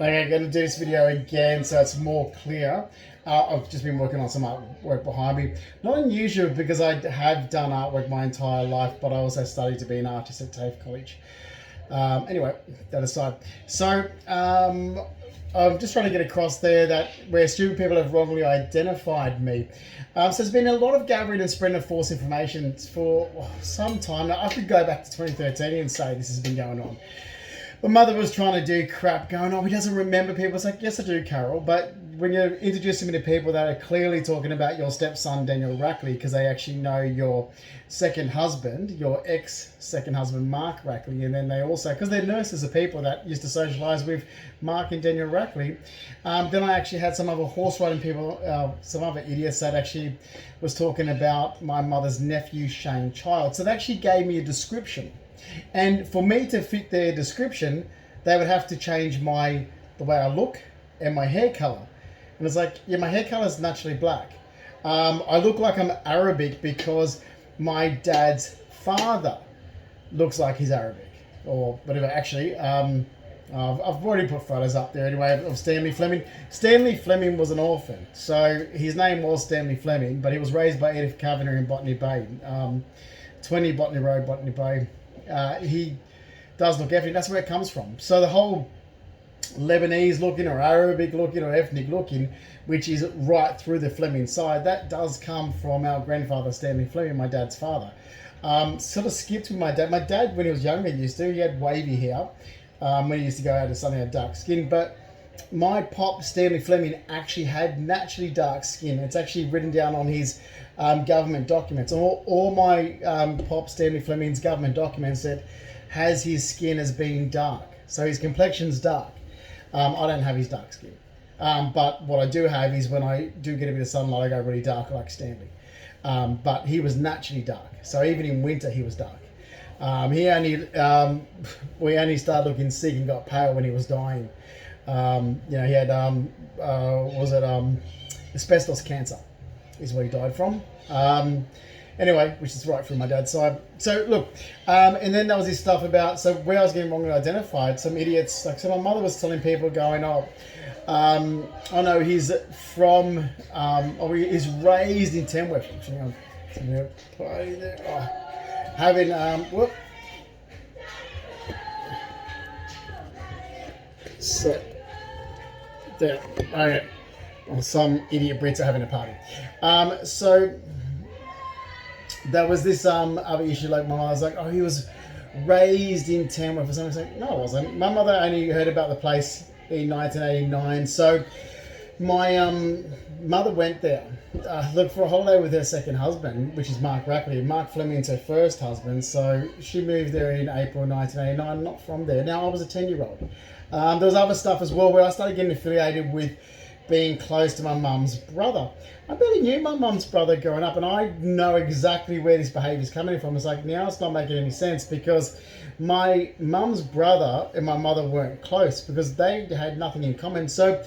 I'm going to do this video again so it's more clear. I've just been working on some artwork behind me. Not unusual because I have done artwork my entire life, but I also studied to be an artist at TAFE College. Anyway, that aside. So, I'm just trying to get across there that where stupid people have wrongly identified me. So there's been a lot of gathering and spreading of false information for some time now. I could go back to 2013 and say this has been going on. My mother was trying to do crap going, oh, he doesn't remember people. It's like, yes, I do, Carol. But when you're introducing me to people that are clearly talking about your stepson, Daniel Rackley, because they actually know your second husband, your ex-second husband, Mark Rackley, and then they also, because they're nurses of people that used to socialise with Mark and Daniel Rackley, then I actually had some other horse riding people, some other idiots that actually was talking about my mother's nephew, Shane Child. So they actually gave me a description. And for me to fit their description, they would have to change the way I look and my hair color. And it's like, yeah, my hair color is naturally black. I look like I'm Arabic because my dad's father looks like he's Arabic or whatever. Actually, I've already put photos up there anyway of Stanley Fleming. Stanley Fleming was an orphan, so his name was Stanley Fleming, but he was raised by Edith Kavanagh in Botany Bay, 20 Botany Road, Botany Bay. He does look ethnic. That's where it comes from. So the whole Lebanese looking or Arabic looking or ethnic looking, which is right through the Fleming side, that does come from our grandfather Stanley Fleming, my dad's father. Sort of skipped with my dad. My dad, when he was younger, he had wavy hair when he used to go out to sun, he had dark skin. But my pop, Stanley Fleming, actually had naturally dark skin. It's actually written down on his government documents. All my pop, Stanley Fleming's government documents, that has his skin as being dark. So his complexion's dark. I don't have his dark skin. But what I do have is when I do get a bit of sunlight, I go really dark like Stanley. But he was naturally dark. So even in winter, he was dark. We only started looking sick and got pale when he was dying. He had, asbestos cancer is what he died from. Anyway, which is right from my dad's side. So look, and then there was this stuff about, so where I was getting wrongly identified, some idiots, like, so my mother was telling people going, I know he's from, he's raised in Tamworth. Hang on, I'm going to play there. So, there, okay. Well, some idiot Brits are having a party. So there was this other issue, like my mother was like, oh, he was raised in Tamworth or something. It's like, no, I wasn't. My mother only heard about the place in 1989. So my mother went there, looked for a holiday with her second husband, which is Mark Rackley. Mark Fleming's her first husband. So she moved there in April 1989, not from there. Now, I was a 10-year-old. There was other stuff as well where I started getting affiliated with being close to my mum's brother. I barely knew my mum's brother growing up, and I know exactly where this behaviour is coming from. It's like, now it's not making any sense because my mum's brother and my mother weren't close because they had nothing in common. So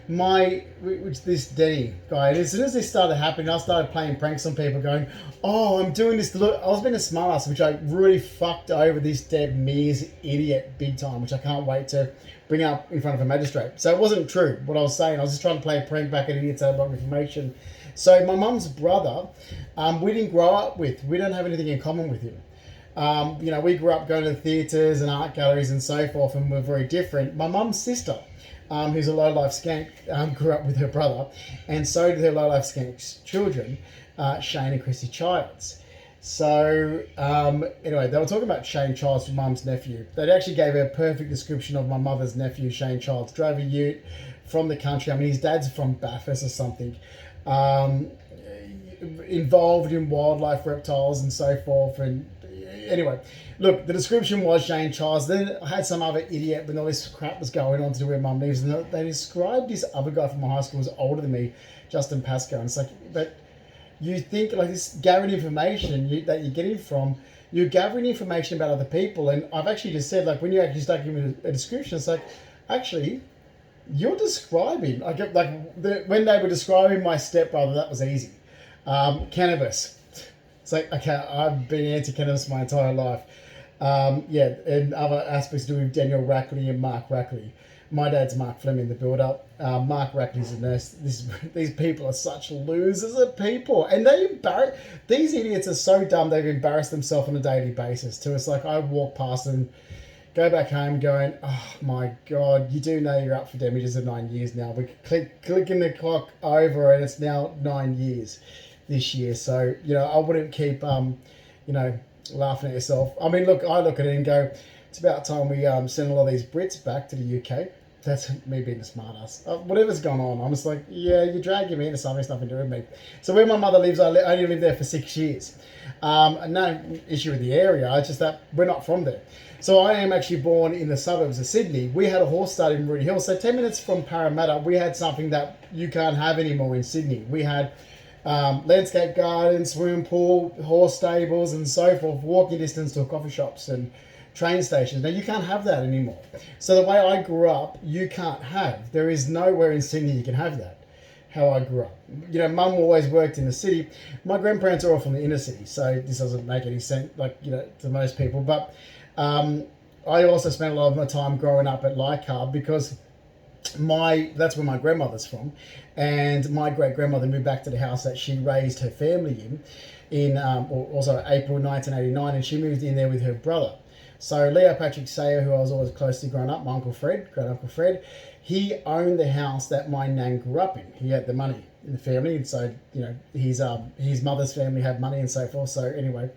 this Denny guy, and as soon as this started happening, I started playing pranks on people going, oh, I'm doing this to look. I was being a smartass, which I really fucked over this Deb Mears idiot big time, which I can't wait to bring up in front of a magistrate. So it wasn't true what I was saying. I was just trying to play a prank back at idiots that had wrong information. So my mum's brother, we didn't grow up with. We don't have anything in common with him. We grew up going to the theatres and art galleries and so forth, and we're very different. My mum's sister, who's a low-life skank, grew up with her brother, and so did her low-life skank's children, Shane and Chrissy Childs. So, anyway, they were talking about Shane Childs, mum's nephew. They actually gave a perfect description of my mother's nephew, Shane Childs. Drove a ute from the country. I mean, his dad's from Bathurst or something. Involved in wildlife, reptiles, and so forth. And anyway, look, the description was Shane Childs. Then I had some other idiot when all this crap was going on to do where mum lives, and they described this other guy from my high school who was older than me, Justin Pascoe. And it's like, but you think like this gathering information that you're getting from, you're gathering information about other people. And I've actually just said, like, when you actually start giving a description, it's like, actually, you're describing, when they were describing my stepbrother, that was easy. Cannabis. It's like, okay, I've been anti-cannabis my entire life. And other aspects to do with Daniel Rackley and Mark Rackley. My dad's Mark Fleming, the builder. Mark Rackley's a nurse. These people are such losers of people, and these idiots are so dumb they've embarrassed themselves on a daily basis. Too, it's like I walk past them, go back home, going, "Oh my God, you do know you're up for damages of 9 years now." We're clicking the clock over, and it's now 9 years this year. So I wouldn't keep laughing at yourself. I mean, look, I look at it and go, it's about time we send a lot of these Brits back to the UK. That's me being a smartass. Whatever's gone on, I'm just like, yeah, you're dragging me into something that's nothing to do with me. So where my mother lives, I only lived there for 6 years. No issue with the area, it's just that we're not from there. So I am actually born in the suburbs of Sydney. We had a horse start in Rudy Hill. So 10 minutes from Parramatta, we had something that you can't have anymore in Sydney. We had landscape gardens, swimming pool, horse stables, and so forth, walking distance to coffee shops and train stations. Now, you can't have that anymore. So the way I grew up, you can't have. There is nowhere in Sydney you can have that, how I grew up. Mum always worked in the city. My grandparents are all from the inner city, so this doesn't make any sense, to most people. But I also spent a lot of my time growing up at Leichhardt because that's where my grandmother's from, and my great-grandmother moved back to the house that she raised her family in also April 1989, and she moved in there with her brother. So Leo Patrick Sayer, who I was always closely growing up, my Uncle Fred, great-uncle Fred, he owned the house that my nan grew up in. He had the money in the family, and so his mother's family had money and so forth. So anyway,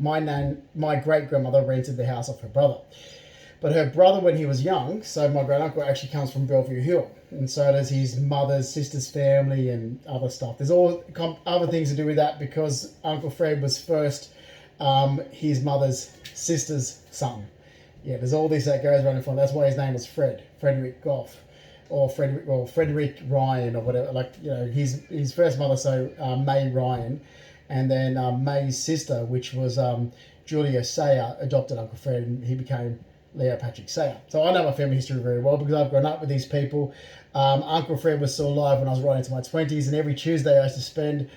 my great-grandmother rented the house off her brother. But her brother, when he was young, so my great-uncle actually comes from Bellevue Hill, and so does his mother's sister's family and other stuff. There's all other things to do with that because Uncle Fred was first his mother's sister's son. Yeah, there's all this that goes around in front. That's why his name was Frederick Goff, or Frederick Ryan, or whatever. His first mother, so May Ryan, and then May's sister, which was Julia Sayer, adopted Uncle Fred, and he became Leo Patrick Sayer. So I know my family history very well because I've grown up with these people. Uncle Fred was still alive when I was right into my 20s, and every Tuesday I used to spend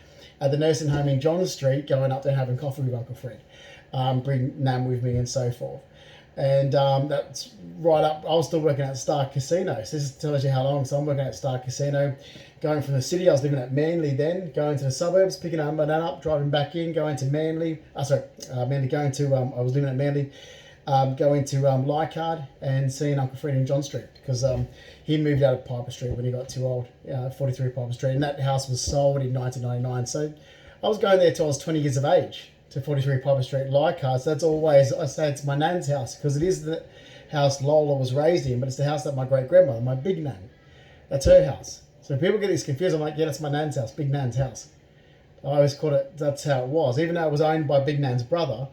at the nursing home in John Street going up there having coffee with Uncle Fred, bring Nan with me and so forth. And that's right up, I was still working at Star Casino. So this tells you how long. So I'm working at Star Casino, going from the city. I was living at Manly then, going to the suburbs, picking up my nan up, driving back in, going to Manly. I was living at Manly, going to Leichhardt and seeing Uncle Fred in John Street because he moved out of Piper Street when he got too old, 43 Piper Street. And that house was sold in 1999. So I was going there till I was 20 years of age, to 43 Piper Street, Leichhardt. So that's always, I say it's my nan's house because it is the house Lola was raised in, but it's the house that my great-grandmother, my big nan, that's her house. So people get this confused. I'm like, yeah, that's my nan's house, big nan's house. I always called it, that's how it was. Even though it was owned by big nan's brother,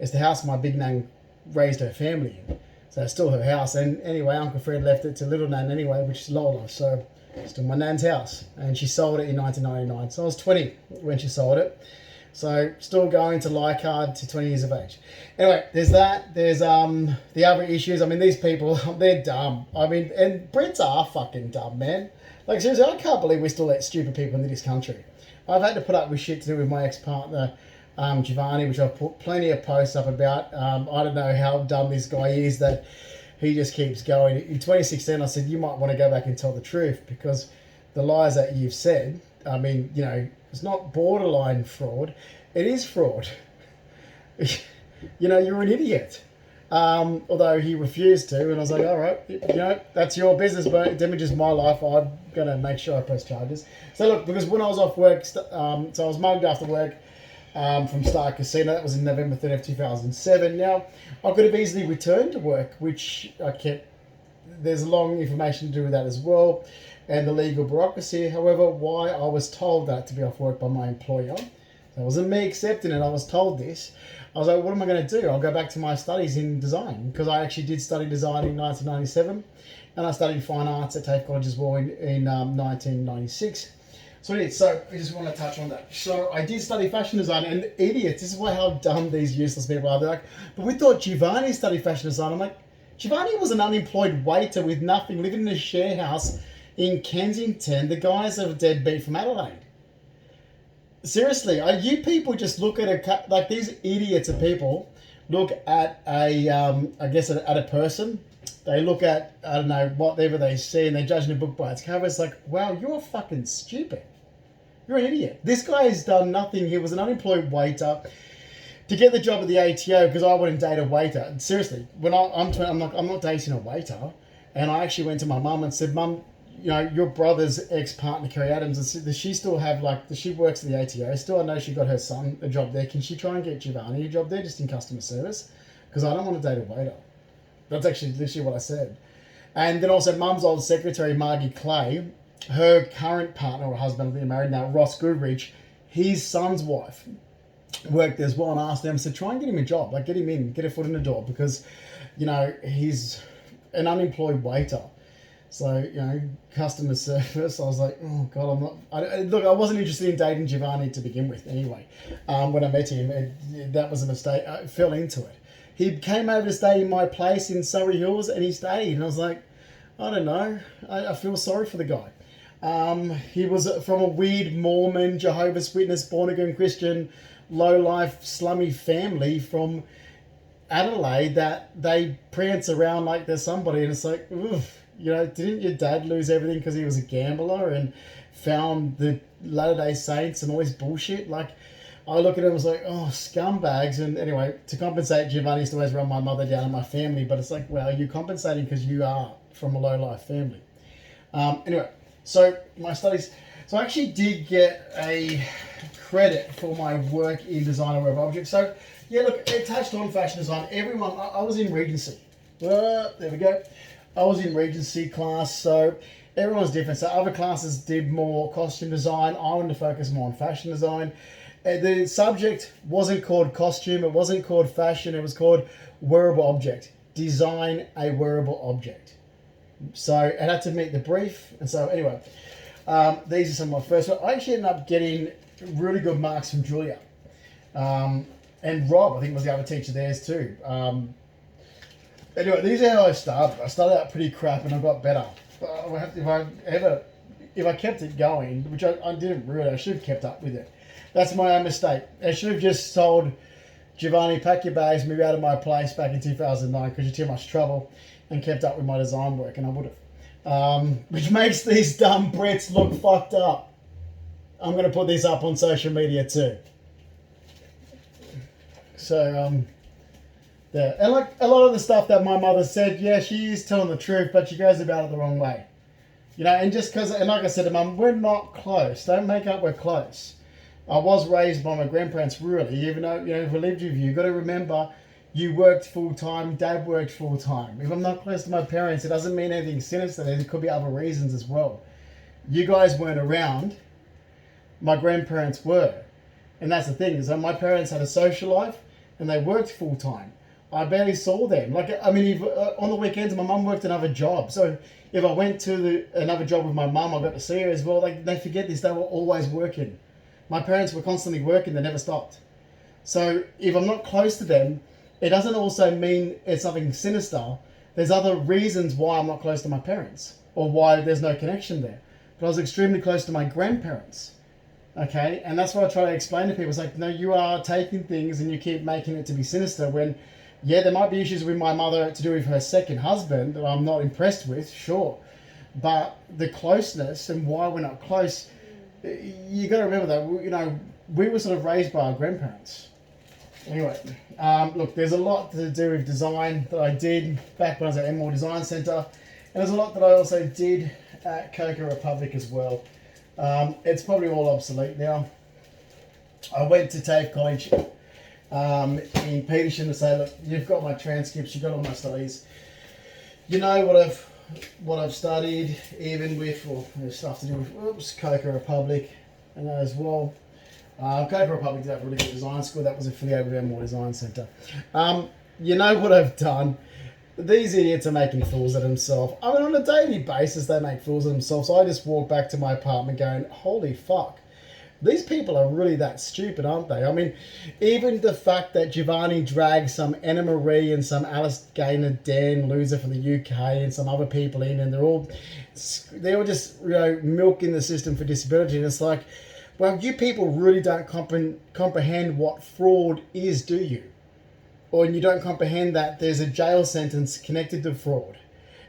it's the house my big nan raised her family in. So it's still her house. And anyway, Uncle Fred left it to little nan anyway, which is Lola. So it's still my nan's house. And she sold it in 1999. So I was 20 when she sold it. So still going to Leichhardt to 20 years of age. Anyway, there's that. There's the other issues. I mean, these people, they're dumb. I mean, and Brits are fucking dumb, man. Like, seriously, I can't believe we still let stupid people into this country. I've had to put up with shit to do with my ex-partner, Giovanni, which I've put plenty of posts up about. I don't know how dumb this guy is that he just keeps going. In 2016, I said, you might want to go back and tell the truth because the lies that you've said, I mean, it's not borderline fraud. It is fraud. You're an idiot. Although he refused to, and I was like, all right, that's your business, but it damages my life. I'm going to make sure I press charges. So look, because when I was off work, so I was mugged after work from Star Casino. That was in November 30th, 2007. Now, I could have easily returned to work, which I kept. There's a long information to do with that as well, and the legal bureaucracy. However, why I was told that to be off work by my employer. It wasn't me accepting it. I was told this. I was like, what am I going to do? I'll go back to my studies in design because I actually did study design in 1997 and I studied fine arts at TAFE College as well in 1996. So I just want to touch on that. So I did study fashion design, and idiots, this is why how dumb these useless people are. They're like, but we thought Giovanni studied fashion design. I'm like, Giovanni was an unemployed waiter with nothing, living in a share house in Kensington. The guy's a deadbeat from Adelaide. Seriously, you people just look at these idiots of people look at at a person They look at, I don't know, whatever they see and they're judging a book by its cover. It's like, wow, you're fucking stupid. You're an idiot. This guy has done nothing. He was an unemployed waiter to get the job at the ATO because I wouldn't date a waiter. And seriously, when I'm not dating a waiter. And I actually went to my mum and said, Mum, you know, your brother's ex-partner, Kerry Adams, does she still have, like, she works at the ATO still? I know she got her son a job there. Can she try and get Giovanni a job there just in customer service? Because I don't want to date a waiter. That's actually literally what I said. And then also Mum's old secretary, Margie Clay, her current partner or husband, they're married now, Ross Goodrich, his son's wife worked there as well, and asked them, said, try and get him a job, like get him in, get a foot in the door, because, you know, he's an unemployed waiter. So, you know, customer service, I was like, oh God, look, I wasn't interested in dating Giovanni to begin with anyway. When I met him, that was a mistake. I fell into it. He came over to stay in my place in Surrey Hills and he stayed. And I was like, I don't know. I feel sorry for the guy. He was from a weird Mormon, Jehovah's Witness, born-again Christian, low-life, slummy family from Adelaide that they prance around like they're somebody. And it's like, oof, you know, didn't your dad lose everything because he was a gambler and found the Latter-day Saints and all this bullshit? Like, I look at him and was like, oh, scumbags. And anyway, to compensate, Giovanni used to always run my mother down and my family. But it's like, well, you're compensating because you are from a low-life family. Anyway, so my studies. So I actually did get a credit for my work in design and web objects. So, yeah, look, it touched on fashion design. Everyone, I was in Regency. There we go. I was in Regency class, so everyone's different. So other classes did more costume design. I wanted to focus more on fashion design. The subject wasn't called costume, it wasn't called fashion, it was called wearable object. Design a wearable object. So it had to meet the brief. And so anyway, these are some of my first ones. I actually ended up getting really good marks from Julia. And Rob, I think, was the other teacher theirs too. Anyway, these are how I started. I started out pretty crap and I got better. If I kept it going, which I didn't really, I should have kept up with it. That's my own mistake. I should have just told Giovanni, pack your bags, move out of my place back in 2009 because you're too much trouble, and kept up with my design work, and I would have. Which makes these dumb Brits look fucked up. I'm going to put this up on social media too. So, there. And like a lot of the stuff that my mother said, yeah, she is telling the truth, but she goes about it the wrong way. You know, and just because, and like I said to Mum, we're not close. Don't make up we're close. I was raised by my grandparents rurally, even though, you know, if I lived with you, you've got to remember you worked full-time, Dad worked full-time. If I'm not close to my parents, it doesn't mean anything sinister. There could be other reasons as well. You guys weren't around. My grandparents were. And that's the thing, is that my parents had a social life and they worked full-time. I barely saw them. Like, I mean, on the weekends, my mum worked another job. So if I went to another job with my mum, I got to see her as well. Like, they forget this, they were always working. My parents were constantly working, they never stopped. So if I'm not close to them, it doesn't also mean it's something sinister. There's other reasons why I'm not close to my parents or why there's no connection there. But I was extremely close to my grandparents. Okay, and that's what I try to explain to people. It's like, no, you are taking things and you keep making it to be sinister when, yeah, there might be issues with my mother to do with her second husband that I'm not impressed with, sure. But the closeness and why we're not close, you got to remember that, you know, we were sort of raised by our grandparents. Anyway, look, there's a lot to do with design that I did back when I was at Enmore Design Centre. And there's a lot that I also did at Coca Republic as well. It's probably all obsolete now. I went to TAFE College in Petersham to say, look, you've got my transcripts, you've got all my studies. You know what I've studied, even with, or there's stuff to do with, Coca Republic and as well. Coca Republic did have a really good design school that was affiliated with Enmore Design Centre. You know what I've done? These idiots are making fools of themselves. I mean, on a daily basis, they make fools of themselves. So I just walk back to my apartment going, holy fuck. These people are really that stupid, aren't they? I mean, even the fact that Giovanni dragged some Anna Marie and some Alice Gaynor Dan loser from the UK and some other people in, and they're all just, you know, milking the system for disability. And it's like, well, you people really don't comprehend what fraud is, do you? Or you don't comprehend that there's a jail sentence connected to fraud.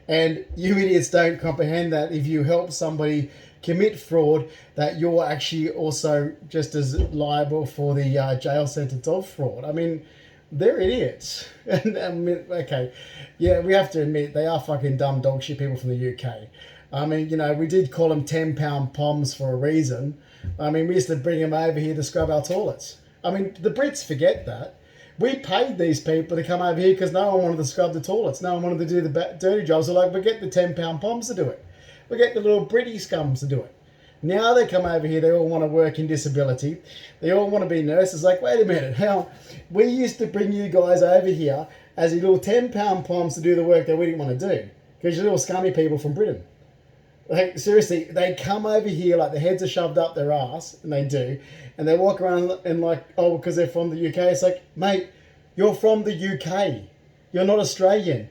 And you idiots don't comprehend that if you help somebody commit fraud, that you're actually also just as liable for the jail sentence of fraud. I mean, they're idiots. And I mean, okay, yeah, we have to admit they are fucking dumb dog shit people from the UK. I mean, you know, we did call them 10-pound poms for a reason. I mean, we used to bring them over here to scrub our toilets. I mean, the Brits forget that. We paid these people to come over here because no one wanted to scrub the toilets. No one wanted to do the dirty jobs. So like, we get the 10-pound poms to do it. We get the little British scums to do it. Now they come over here, they all want to work in disability. They all want to be nurses. Like, wait a minute, how we used to bring you guys over here as your little 10-pound poms to do the work that we didn't want to do. Because you're little scummy people from Britain. Like, seriously, they come over here like their heads are shoved up their ass, and they do, and they walk around and like, oh, because they're from the UK. It's like, mate, you're from the UK. You're not Australian.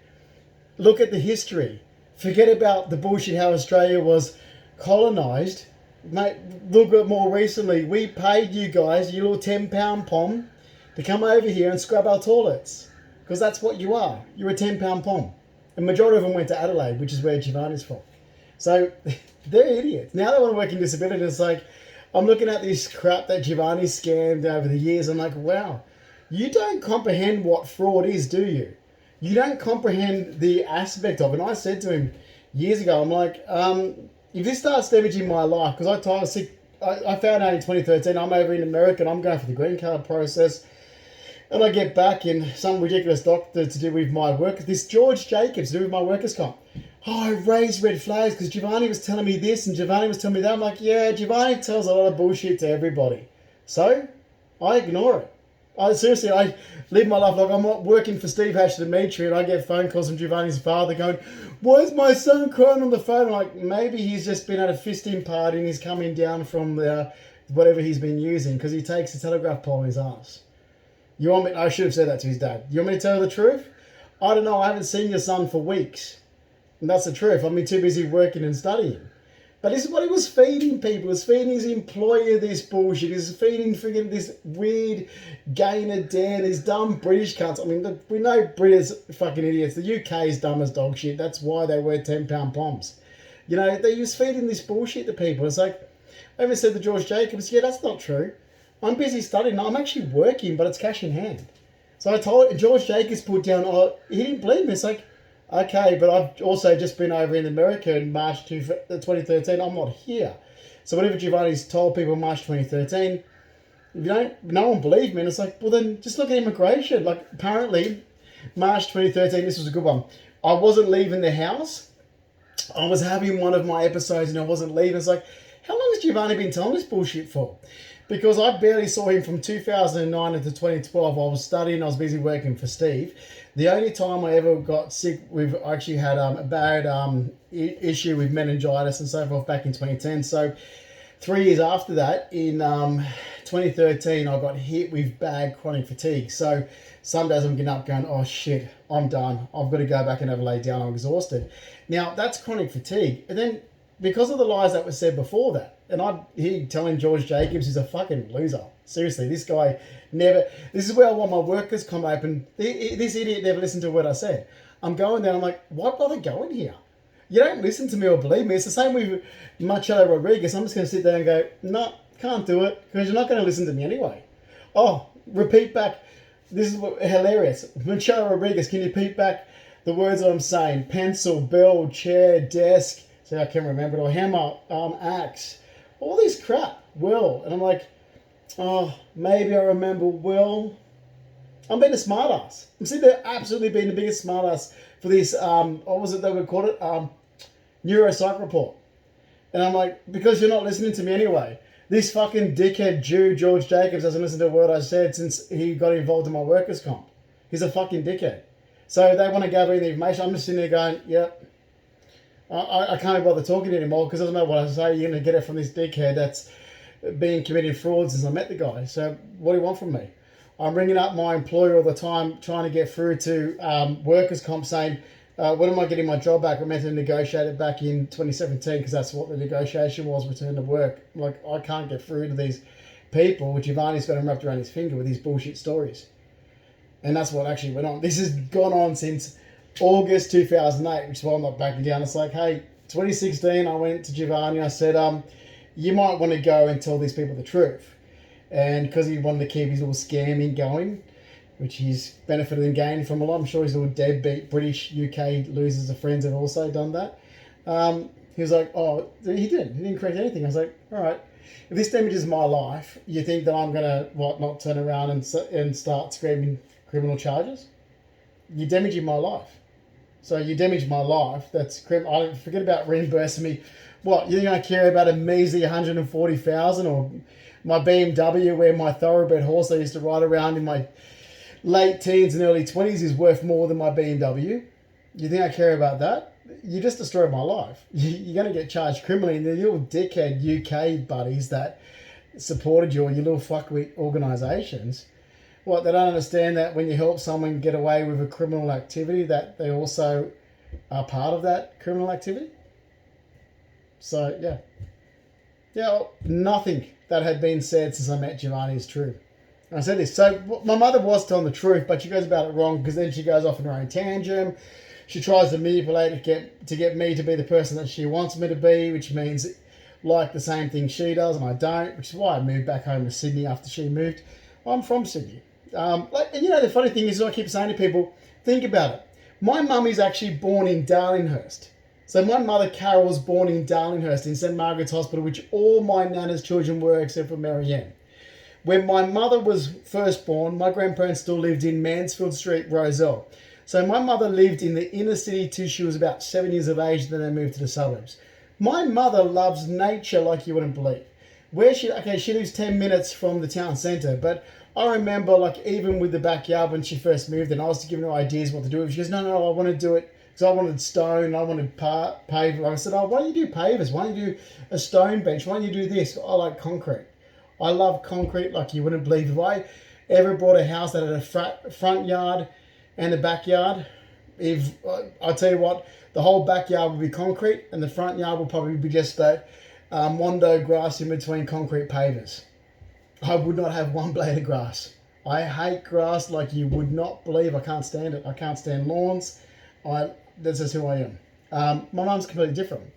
Look at the history. Forget about the bullshit how Australia was colonised. Mate, look at more recently. We paid you guys, you little 10-pound pom, to come over here and scrub our toilets. Because that's what you are. You're a 10-pound pom. The majority of them went to Adelaide, which is where Giovanni's from. So they're idiots. Now they want to work in disability. It's like, I'm looking at this crap that Giovanni scammed over the years. I'm like, wow, you don't comprehend what fraud is, do you? You don't comprehend the aspect of it. And I said to him years ago, I'm like, if this starts damaging my life, because I found out in 2013, I'm over in America and I'm going for the green card process. And I get back in some ridiculous doctor to do with my work. This George Jacobs to do with my workers' comp. Oh, I raised red flags because Giovanni was telling me this and Giovanni was telling me that. I'm like, yeah, Giovanni tells a lot of bullshit to everybody. So, I ignore it. I live my life like I'm not working for Steve Hatch Dimitri and I get phone calls from Giovanni's father going, why is my son crying on the phone? I'm like, maybe he's just been at a fisting party and he's coming down from whatever he's been using because he takes a telegraph pole in his ass. You want me? I should have said that to his dad. You want me to tell the truth? I don't know. I haven't seen your son for weeks. And that's the truth. I've been too busy working and studying. But this is what he was feeding people. He was feeding his employer this bullshit. He was feeding friggin' this weird gainer Dan, these dumb British cunts. I mean, we know British fucking idiots. The UK is dumb as dog shit. That's why they wear 10-pound poms. You know, they was feeding this bullshit to people. It's like, I even said to George Jacobs, yeah, that's not true. I'm busy studying. I'm actually working, but it's cash in hand. So I told George Jacobs put down, oh, he didn't believe me. It's like, okay, but I've also just been over in America in March 2013. I'm not here. So whatever Giovanni's told people in March 2013, if no one believed me, and it's like, well then just look at immigration. Like apparently, March 2013, this was a good one. I wasn't leaving the house. I was having one of my episodes and I wasn't leaving. It's like, how long has Giovanni been telling this bullshit for? Because I barely saw him from 2009 into 2012. I was studying, I was busy working for Steve. The only time I ever got sick, we've actually had a bad issue with meningitis and so forth back in 2010. So 3 years after that, in 2013, I got hit with bad chronic fatigue. So some days I'm getting up going, oh shit, I'm done. I've got to go back and have a lay down. I'm exhausted. Now, that's chronic fatigue. And then because of the lies that were said before that, and he telling George Jacobs he's a fucking loser. Seriously, this guy never... This is where I want my workers come open. This idiot never listened to what I said. I'm going there, I'm like, why bother going here? You don't listen to me or believe me. It's the same with Marcelo Rodriguez. I'm just going to sit there and go, no, can't do it, because you're not going to listen to me anyway. Oh, repeat back. This is hilarious. Marcelo Rodriguez, can you repeat back the words that I'm saying? Pencil, bell, chair, desk. See, I can't remember it. Or hammer, axe. All this crap. Will. And I'm like, oh, maybe I remember Will. I'm being a smartass. I'm sitting there absolutely being the biggest smartass for this, what was it they would call it? Neuropsych report. And I'm like, because you're not listening to me anyway. This fucking dickhead Jew, George Jacobs, hasn't listened to a word I said since he got involved in my workers' comp. He's a fucking dickhead. So they want to gather in the information. I'm just sitting there going, yep. I can't bother talking anymore because I don't know what I say. You're going to get it from this dickhead that's been committing fraud since I met the guy. So what do you want from me? I'm ringing up my employer all the time trying to get through to workers' comp saying, when am I getting my job back? I meant to negotiate it back in 2017 because that's what the negotiation was, return to work. Like, I can't get through to these people. Giovanni's got him wrapped around his finger with these bullshit stories. And that's what actually went on. This has gone on since August 2008, which is why I'm not backing down. It's like, hey, 2016, I went to Giovanni. I said, you might want to go and tell these people the truth. And because he wanted to keep his little scamming going, which he's benefited and gained from a lot, I'm sure his little deadbeat British UK losers of friends have also done that. He was like, oh, he didn't correct anything. I was like, all right, if this damages my life, you think that I'm going to, not turn around and start screaming criminal charges? You're damaging my life. So you damage my life. That's I don't forget about reimbursing me. What, you think I care about a measly 140,000 or my BMW where my thoroughbred horse I used to ride around in my late teens and early 20s is worth more than my BMW? You think I care about that? You just destroyed my life. You're going to get charged criminally, and the little dickhead UK buddies that supported you and your little fuckwit organisations, they don't understand that when you help someone get away with a criminal activity, that they also are part of that criminal activity? So, yeah. Yeah, nothing that had been said since I met Giovanni is true. And I said this. So, my mother was telling the truth, but she goes about it wrong because then she goes off in her own tangent. She tries to manipulate to get me to be the person that she wants me to be, which means like the same thing she does, and I don't, which is why I moved back home to Sydney after she moved. I'm from Sydney. And the funny thing is, I keep saying to people, think about it. My mum is actually born in Darlinghurst. So my mother, Carol, was born in Darlinghurst in St Margaret's Hospital, which all my nana's children were except for Marianne. When my mother was first born, my grandparents still lived in Mansfield Street, Rozelle. So my mother lived in the inner city till she was about 7 years of age, then they moved to the suburbs. My mother loves nature like you wouldn't believe. She lives 10 minutes from the town centre, but I remember, even with the backyard when she first moved in, I was giving her ideas what to do. She goes, no, I want to do it because I wanted stone, I wanted paver. I said, why don't you do pavers? Why don't you do a stone bench? Why don't you do this? I like concrete. I love concrete like you wouldn't believe. If I ever bought a house that had a front yard and a backyard, I'll tell you what, the whole backyard would be concrete and the front yard will probably be just that mondo grass in between concrete pavers. I would not have one blade of grass. I hate grass like you would not believe. I can't stand it. I can't stand lawns. That's just who I am. My mum's completely different.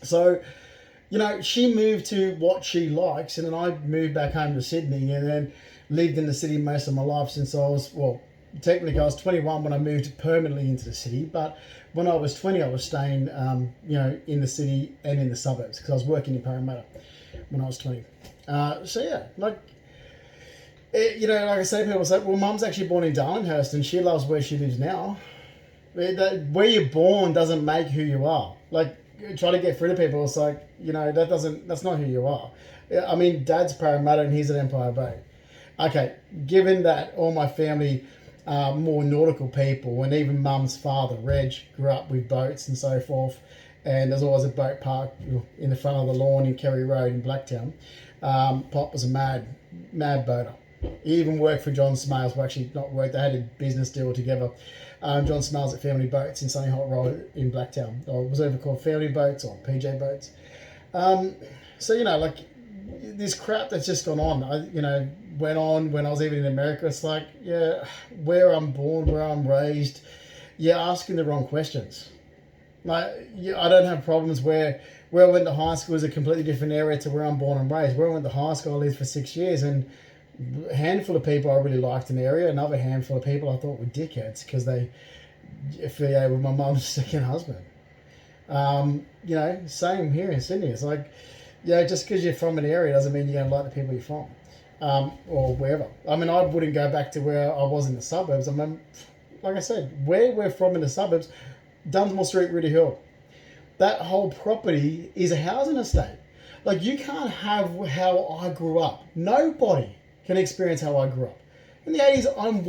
So, she moved to what she likes, and then I moved back home to Sydney and then lived in the city most of my life since I was, technically I was 21 when I moved permanently into the city, but when I was 20 I was staying, in the city and in the suburbs because I was working in Parramatta when I was 20. Like I say, people say, well, mum's actually born in Darlinghurst and she loves where she lives now. Where you're born doesn't make who you are. Try to get through to people, it's like, that's not who you are. I mean, Dad's Parramatta and he's at Empire Bay. Okay, given that all my family are more nautical people, and even mum's father, Reg, grew up with boats and so forth, and there's always a boat park in the front of the lawn in Kerry Road in Blacktown. Pop was a mad boater. He even worked for John Smales. Well, actually not worked, they had a business deal together. John Smales at Family Boats in Sunny Hot Road in Blacktown. Or it was either called Family Boats or PJ Boats. This crap that's just gone on, went on when I was even in America. It's like, where I'm born, where I'm raised, you're asking the wrong questions. I don't have problems where I went to high school is a completely different area to where I'm born and raised. Where I went to high school, I lived for 6 years, and a handful of people I really liked in the area. Another handful of people I thought were dickheads because they affiliated with my mum's second husband. Same here in Sydney. It's like, just because you're from an area doesn't mean you're going to like the people you're from, or wherever. I mean, I wouldn't go back to where I was in the suburbs. I mean, like I said, where we're from in the suburbs, Dunsmore Street, Rudy Hill, that whole property is a housing estate. You can't have how I grew up. Nobody can experience how I grew up. In the 80s, I'm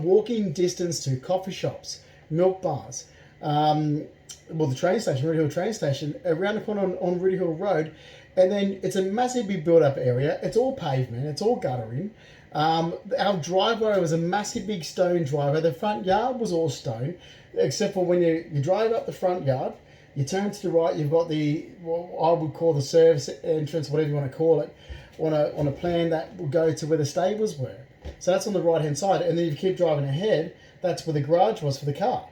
walking distance to coffee shops, milk bars, the train station, Rudy Hill train station, around the corner on Rudy Hill Road, and then it's a massively built-up area. It's all pavement. It's all guttering. Our driveway was a massive big stone driveway. The front yard was all stone, except for when you drive up the front yard, you turn to the right, you've got what I would call the service entrance, whatever you want to call it, on a plan that will go to where the stables were. So that's on the right-hand side. And then if you keep driving ahead, that's where the garage was for the car.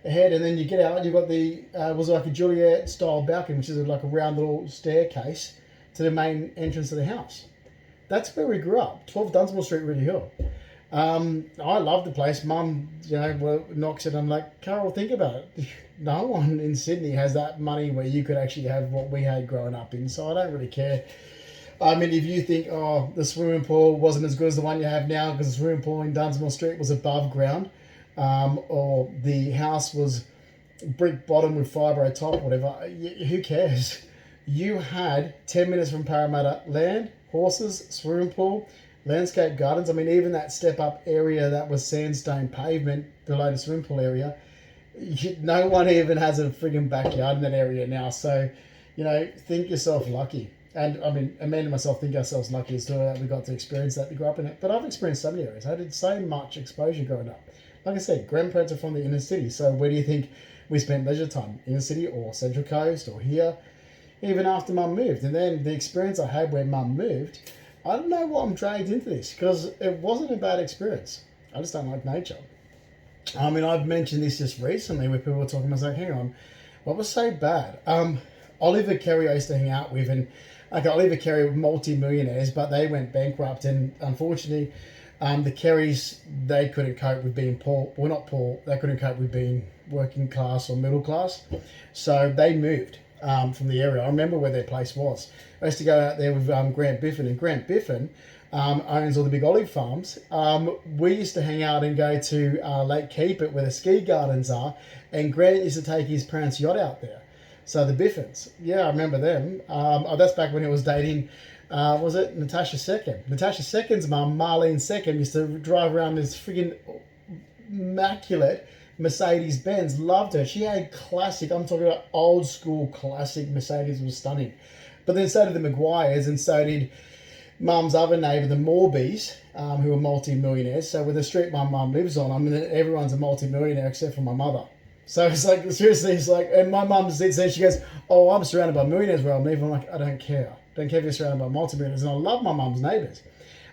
ahead, and then you get out, and you've got the was like a Juliet style balcony, which is like a round little staircase to the main entrance of the house. That's where we grew up, 12 Dunsmore Street, Reddy Hill. I love the place. Mum, knocks it. I'm like, Carol, think about it. No one in Sydney has that money where you could actually have what we had growing up in. So I don't really care. I mean, if you think, the swimming pool wasn't as good as the one you have now because the swimming pool in Dunsmore Street was above ground, or the house was brick bottom with fibro top, whatever, who cares? You had 10 minutes from Parramatta, land, horses, swimming pool, landscape gardens. I mean, even that step up area that was sandstone pavement below the swimming pool area, no one even has a frigging backyard in that area now. So, think yourself lucky. And I mean, Amanda and myself think ourselves lucky as to that we got to experience that, to grow up in it. But I've experienced so many areas. I did so much exposure growing up. Like I said, grandparents are from the inner city. So where do you think we spent leisure time? Inner city or Central Coast or here? Even after Mum moved. And then the experience I had when Mum moved, I don't know why I'm dragged into this, because it wasn't a bad experience. I just don't like nature. I mean, I've mentioned this just recently where people were talking. I was like, hang on, what was so bad? Oliver Kerry I used to hang out with, and Oliver Kerry were multi-millionaires, but they went bankrupt, and unfortunately, the Kerrys, they couldn't cope with being poor. Well, not poor. They couldn't cope with being working class or middle class, so they moved from the area. I remember where their place was. I used to go out there with Grant Biffin, and Grant Biffin owns all the big olive farms. We used to hang out and go to Lake Keepit, where the ski gardens are, and Grant used to take his parents' yacht out there. So the Biffins, yeah, I remember them. That's back when he was dating, was it Natasha Second? Natasha Second's mum, Marlene Second, used to drive around this friggin' immaculate Mercedes Benz. Loved her. She had classic, I'm talking about old school classic Mercedes, was stunning. But then so did the Maguires, and so did Mum's other neighbour, the Morbys, who were multi-millionaires. So with the street my mum lives on, I mean, everyone's a multi-millionaire except for my mother. So it's like, seriously, it's like, and my mum said, she goes, oh, I'm surrounded by millionaires where I live. I'm like, I don't care. Don't care if you're surrounded by multi-millionaires. And I love my mum's neighbours.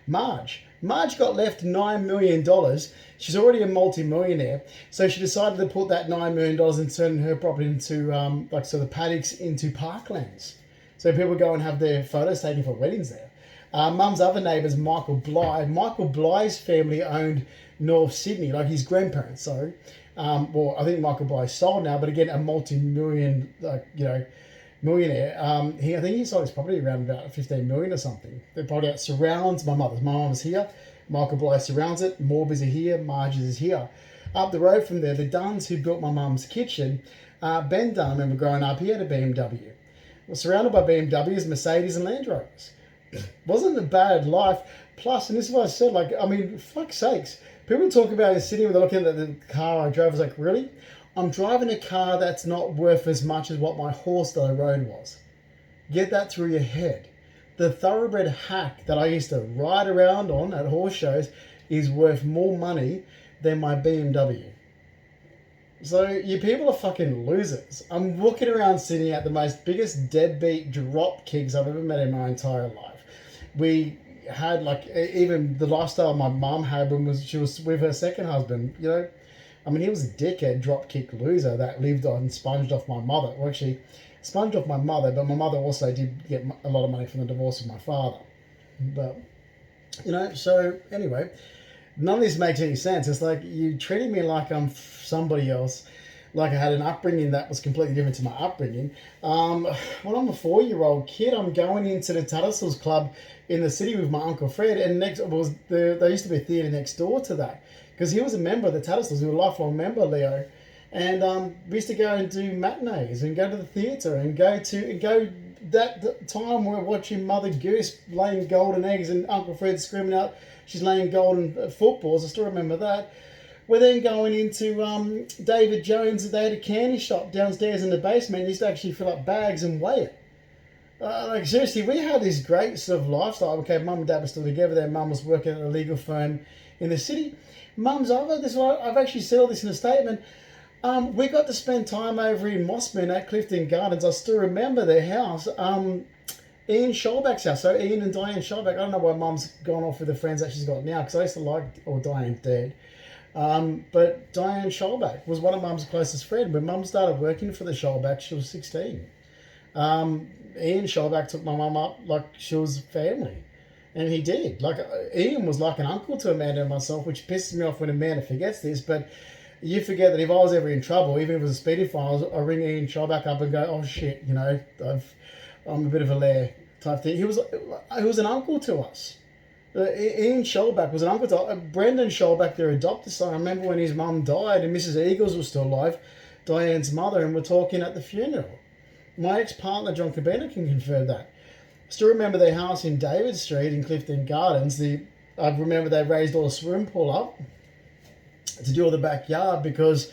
Marge got left $9 million. She's already a multi-millionaire. So she decided to put that $9 million and turn her property into, the paddocks into parklands. So people go and have their photos taken for weddings there. Mum's other neighbour's Michael Bly. Michael Bly's family owned North Sydney, like his grandparents, sorry. I think Michael Bly sold now, but again, a multi-million, millionaire. I think he sold his property around about 15 million or something. The property that surrounds my mother's. My mum is here. Michael Bly surrounds it. Morby's are here. Marge's is here. Up the road from there, the Dunns who built my mum's kitchen, Ben Dunn, I remember growing up, he had a BMW. Was surrounded by BMWs, Mercedes and Land Rovers. Wasn't a bad life. Plus, and this is what I said, fuck's sakes. People talk about in Sydney when they're looking at the car I drove. I was like, really? I'm driving a car that's not worth as much as what my horse that I rode was. Get that through your head. The thoroughbred hack that I used to ride around on at horse shows is worth more money than my BMW. So you people are fucking losers. I'm walking around Sydney at the most biggest deadbeat drop kicks I've ever met in my entire life. We had even the lifestyle my mum had when she was with her second husband, he was a dickhead drop kick loser that lived on, sponged off my mother. Well, actually, sponged off my mother, but my mother also did get a lot of money from the divorce of my father. But, so anyway, none of this makes any sense. It's like you treating me like I'm somebody else, like I had an upbringing that was completely different to my upbringing. When I'm a 4-year-old kid, I'm going into the Tattersalls Club in the city with my Uncle Fred, and there used to be a theatre next door to that, because he was a member of the Tattersalls. He was a lifelong member, Leo. And we used to go and do matinees and go to the theatre and go that time we're watching Mother Goose laying golden eggs and Uncle Fred screaming out she's laying golden footballs. I still remember that. We're then going into David Jones. They had a candy shop downstairs in the basement. He used to actually fill up bags and weigh it. Seriously, we had this great sort of lifestyle. Okay, Mum and Dad were still together. Their mum was working at a legal firm in the city. Mum's over. I've actually said all this in a statement. We got to spend time over in Mossman at Clifton Gardens. I still remember their house. Ian Scholbeck's house. So Ian and Diane Scholbeck. I don't know why Mum's gone off with the friends that she's got now, because I used to like, or Diane's dead. But Diane Scholbach was one of Mum's closest friends. When Mum started working for the Scholbach, she was 16. Ian Scholbach took my mum up like she was family. And he did. Like, Ian was like an uncle to Amanda and myself, which pisses me off when Amanda forgets this. But you forget that if I was ever in trouble, even if it was a speeding fine, I ring Ian Scholbach up and go, oh shit, I'm a bit of a lair type thing. He was an uncle to us. Ian Scholbach was an uncle to Brendan Scholbach, their adopted son. I remember when his mum died and Mrs. Eagles was still alive, Diane's mother, and we're talking at the funeral. My ex-partner, John Cabina, can confirm that. I still remember their house in David Street in Clifton Gardens. I remember they raised all the swimming pool up to do all the backyard because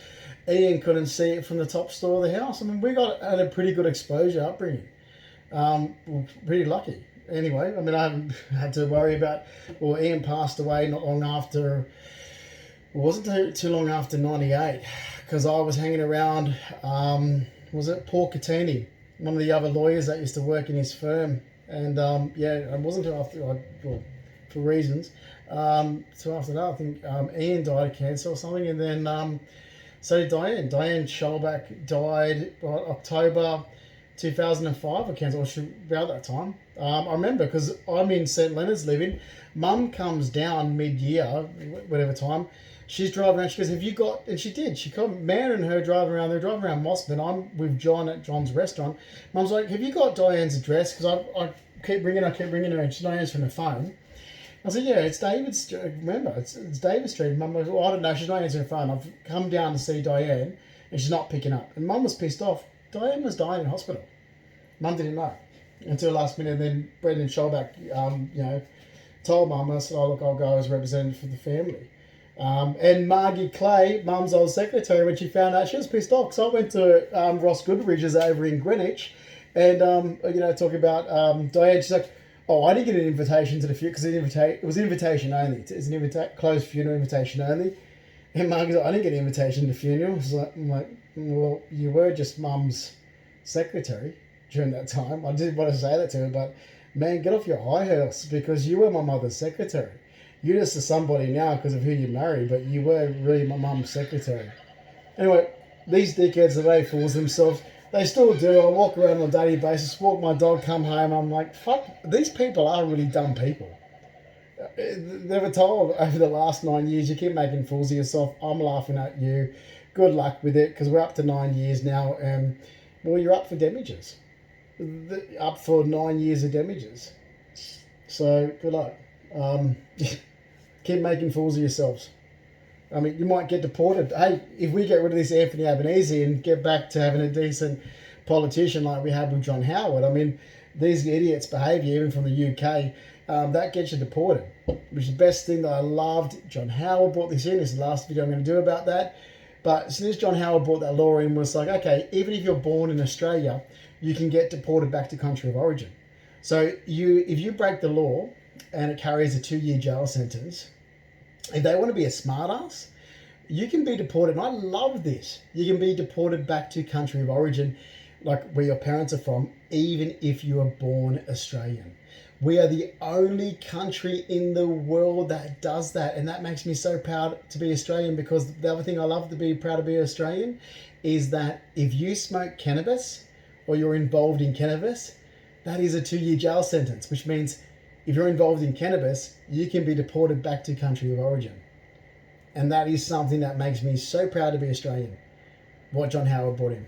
Ian couldn't see it from the top floor of the house. I mean, had a pretty good exposure upbringing. Pretty lucky. Anyway, I mean, I haven't had to worry about. Well, Ian passed away not long after. It wasn't too long after '98 because I was hanging around. Was it Paul Catini, one of the other lawyers that used to work in his firm? And it wasn't until after, for reasons. So after that, I think Ian died of cancer or something, and then so did Diane. Diane Scholbach died October 2005 of cancer, or about that time. I remember because I'm in St Leonard's living. Mum comes down mid-year, whatever time. She's driving around. She goes, "Have you got?" And she did. She called Man and her driving around. They're driving around Mossman. I'm with John at John's restaurant. Mum's like, "Have you got Diane's address?" Because I keep ringing her, and she's not answering the phone. I said, "Yeah, it's David Street. Remember, it's David Street." Mum goes, "Well, I don't know. She's not answering the phone. I've come down to see Diane, and she's not picking up." And Mum was pissed off. Diane was dying in hospital. Mum didn't know until last minute. And then Brendan Scholbach, told Mum. I said, "Oh, look, I'll go as representative for the family." And Margie Clay, Mum's old secretary, when she found out, she was pissed off. So I went to Ross Goodridge's over in Greenwich, and talking about Diane. She's like, "Oh, I didn't get an invitation to the funeral because it was invitation only. It's an closed funeral, invitation only." And Margie's like, "I didn't get an invitation to the funeral." I'm like, "Well, you were just Mum's secretary during that time." I didn't want to say that to her, but man, get off your high horse because you were my mother's secretary. You're just a somebody now because of who you married, but you were really my mum's secretary. Anyway, these dickheads today fools themselves. They still do. I walk around on a daily basis, walk my dog, come home. I'm like, fuck, these people are really dumb people. They were told over the last 9 years, you keep making fools of yourself. I'm laughing at you. Good luck with it because we're up to 9 years now. And, well, you're up for damages. Up for 9 years of damages. So, good luck. Keep making fools of yourselves. I mean, you might get deported. Hey, if we get rid of this Anthony Albanese and get back to having a decent politician like we had with John Howard, I mean, these idiots' behaviour, even from the UK, that gets you deported. Which is the best thing that I loved. John Howard brought this in. This is the last video I'm going to do about that. But as soon as John Howard brought that law in, was like, okay, even if you're born in Australia, you can get deported back to country of origin. So if you break the law and it carries a 2-year jail sentence, if they want to be a smartass, you can be deported. And I love this. You can be deported back to country of origin, like where your parents are from, even if you are born Australian. We are the only country in the world that does that. And that makes me so proud to be Australian, because the other thing I love to be proud to be Australian is that if you smoke cannabis or you're involved in cannabis, that is a 2-year jail sentence, which means if you're involved in cannabis, you can be deported back to country of origin. And that is something that makes me so proud to be Australian, what John Howard brought in.